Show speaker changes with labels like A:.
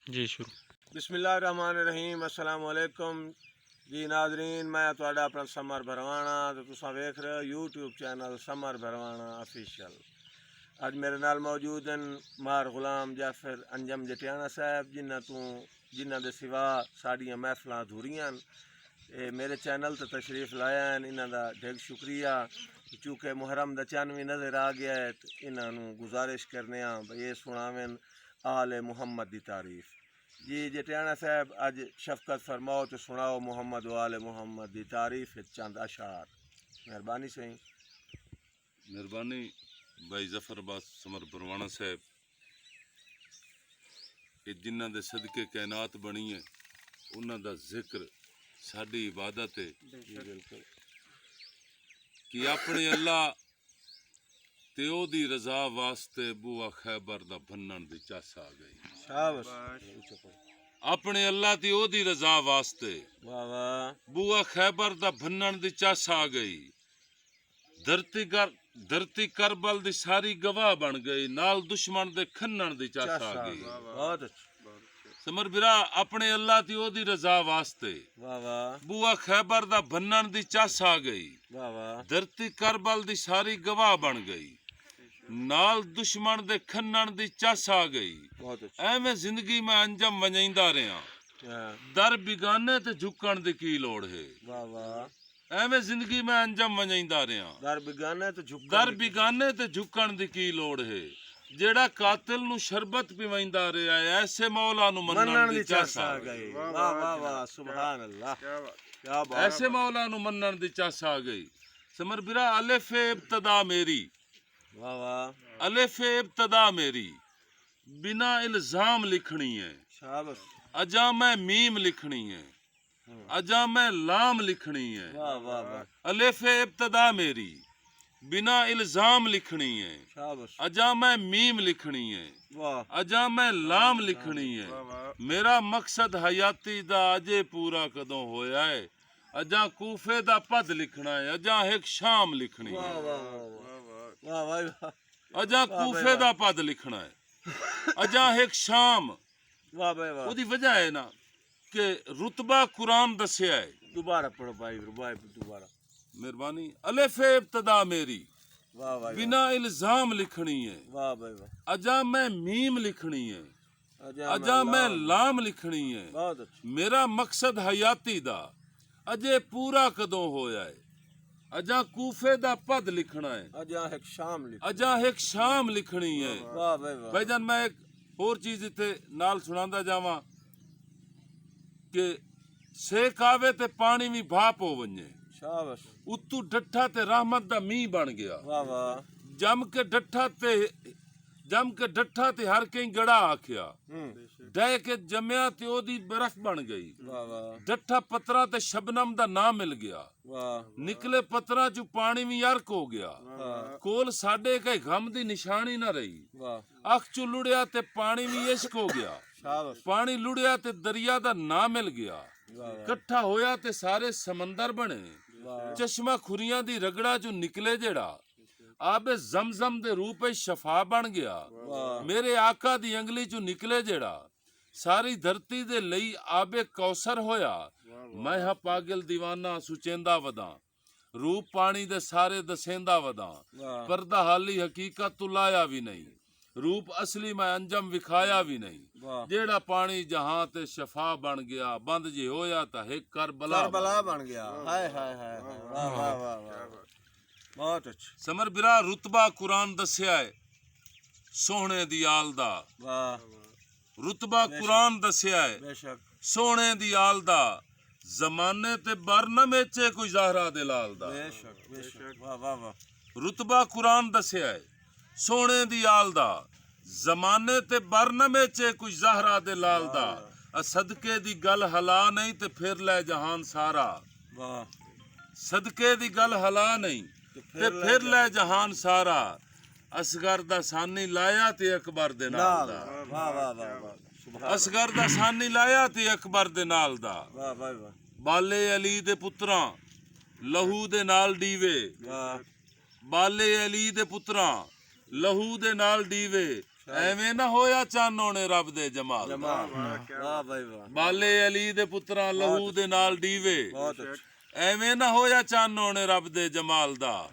A: جی شروع۔
B: बिस्मिल्लाहिर्रहमानिर्रहीम अस्सलाम वालेकुम जी नाजरीन, मैं तुहाडा अपना समर भरवाना तो तुसां वेख रहे हो यूट्यूब चैनल समर भरवाना ऑफिशियल। अज मेरे नाल मौजूद हैं मार गुलाम जाफर अंजम जटियाना साहब, जिन्हां दे सिवा साड़ियां महफिलां अधूरियां न। मेरे चैनल ते तशरीफ लाया हैं, इन्हां दा ढेर शुक्रिया। चूँकि मुहर्रम दा चंद भी नज़र आ गया है तो इन्हां नूं गुजारिश करने ये सुनावें आले मुहम्मद दी तारीफ। जी जटियाना साहब, अज शफकत फरमाओ तो सुनाओ मुहम्मद वाले मुहम्मद दी तारीफ चंद अशार, मेहरबानी सही।
C: मेहरबानी भाई जफरबाद समर परवाना साहब, ये जिन्हां दे सदके कायनात बनी है उन्हां दा जिक्र साडी इबादत है कि अपने अल्लाह ते ओदी रजा वास्ते बुआ खैबर दा भन्नण दी चस आ गई।
B: शाबाश।
C: अपने अल्लाह ते ओदी रजा वास्ते
B: वाह वाह।
C: बुआ खैबर दा भन्नण दी चस आ गई। धरती करबल दी सारी गवाह बन गई, नाल दुश्मन दे खन्नण दी चस आ गई।
B: बहुत अच्छा।
C: समर बिरा अपने अल्लाह ती ओदी रजा वास्ते
B: वाह वाह।
C: बुआ खैबर दा भन्नण दी चस आ गई।
B: वाह वाह।
C: धरती करबल दी सारी गवाह बन गई, नाल दुश्मन दे खन्नण दी चस आ गई।
B: बहुत अच्छा।
C: एवें जिंदगी में अंजम वजाइंदा रहा, दर बिगाने ते झुकण दी की लोड़ है।
B: वाह वाह।
C: एवें जिंदगी में अंजम वजाइंदा रहा,
B: दर बिगाने ते
C: झुकण दी की लोड़ है। जेड़ा कातिल नू शरबत पिवाइंदा रहा है, ऐसे मौला नू मन्नण दी चस आ गई।
B: वाह वाह वाह, सुभान अल्लाह, क्या बात।
C: ऐसे मौला नू मन्नण दी चस आ गई। समर बिरा अलिफ इब्तदा मेरी,
B: वाह वाह।
C: अलिफ इब्तदा मेरी बिना इल्जाम लिखनी है।
B: शाबाश।
C: अजा मैं मीम लिखनी है, अजा मैं लाम लिखनी है।
B: वाह वाह वाह।
C: अलिफ इब्तदा मेरी बिना इल्जाम लिखनी है।
B: शाबाश।
C: अजा मैं मीम लिखनी है,
B: वाह।
C: अजा मैं लाम लिखनी है। मेरा मकसद हयाती दा अजे पूरा कदों होया है। अजा कूफे दा पद लिखना है, अजा एक शाम लिखनी है।
B: वाह वाह वाह वाह वाह।
C: अजा कूफे दा पद लिखना है, अजा एक शाम।
B: वाह भाई वाह।
C: ओदी वजह है ना कि रुतबा कुरान दस्या है।
B: दोबारा पढ़ो भाई, भाई दोबारा।
C: मेहरबानी। अलिफ इब्तदा मेरी
B: वाह भाई
C: बिना इल्जाम लिखनी है।
B: वाह भाई वाह।
C: अजा मैं मीम लिखनी है, अजा मैं लाम लिखनी है।
B: बहुत अच्छा।
C: मेरा मकसद हयाती दा अजे पूरा कदों होया है। अजा कूफे दा पद लिखना है,
B: अजा एक शाम लिख।
C: अजा एक शाम लिखनी है।
B: वाह भाई वाह।
C: भाईजान मैं एक होर चीज इत्थे नाल सुणांदा जावां कि सेक आवे ते पानी भी भाप हो वञे। शाबाश। उतू डठा ते रहमत दा मींह बन गया।
B: वाह वाह।
C: जम के डठा ते हर कई गड़ा आखिया, डह के जमया ते ओदी बर्फ बन गई।
B: वाह वाह।
C: डठा पत्रा ते शबनम दा नाम मिल गया।
B: वाह।
C: निकले पत्रा चू पानी भी अर्क हो गया। कोल साडे कई गम दी निशानी ना रही।
B: वाह।
C: अख चू लुड़िया ते पानी भी इश्क हो गया।
B: शाबाश।
C: पानी लुड़िया ते दरिया दा नाम मिल गया। कट्ठा होया ते सारे समंदर बने। चश्मा खुरियां दी रगड़ा चू निकले जेड़ा, आबे जमजम दे रूप शफा बन गया। मेरे आका दी अंगली चू निकले जेड़ा, सारी धरती दे लई आबे कौसर होया। मैं हा पागल दीवाना सुचेंदा वदा, रूप पानी दे सारे दसेंदा वदा। पर्दा हाली हकीकत तू लाया भी नहीं, रूप असली मैं अंजम विखाया भी नहीं। जेड़ा पानी जहां ते शफा बन गया, बंद जे होया ता एक करबला
B: बन गया। हाय हाय हाय। वाह वाह वाह वाह। बहुत अच्छा।
C: समर बिरा रुतबा कुरान दस्या है सोहने दी आल दा।
B: वाह।
C: रुतबा कुरान दस्या है
B: बेशक।
C: सोहने दी आल दा, जमाने ते बर न मेचे कोई ज़हरा दे लाल दा।
B: बेशक बेशक। वाह वाह वाह।
C: रुतबा कुरान दस्या है सोहने दी आल दा, जमाने ते बर न मेचे कोई ज़हरा दे लाल दा। सदके दी गल हला नहीं ते फिर ले जहान सारा।
B: वाह।
C: सदके दी गल हला नहीं ते फिर ले जहान सारा। असगर दा सानी लाया ते अकबर दे नाल दा।
B: वाह वाह वाह वाह।
C: असगर दा सानी लाया ते अकबर दे नाल दा।
B: वाह वाह वाह।
C: बाले अली दे पुत्रां लहू दे नाल डीवे।
B: वाह।
C: बाले अली दे पुत्रां लहू दे नाल डीवे। ਐਵੇਂ ਨਾ ਹੋਇਆ ਚਾਨੋ ਨੇ ਰੱਬ ਦੇ ਜਮਾਲ ਦਾ।
B: ਵਾਹ ਭਾਈ ਵਾਹ,
C: ਬਾਲੇ ਅਲੀ ਦੇ ਪੁੱਤਰਾਂ ਲਹੂ ਦੇ ਨਾਲ ਦੀਵੇ,
B: ਬਹੁਤ ਅੱਛਾ।
C: ਐਵੇਂ ਨਾ ਹੋਇਆ ਚਾਨੋ ਨੇ ਰੱਬ ਦੇ ਜਮਾਲ ਦਾ।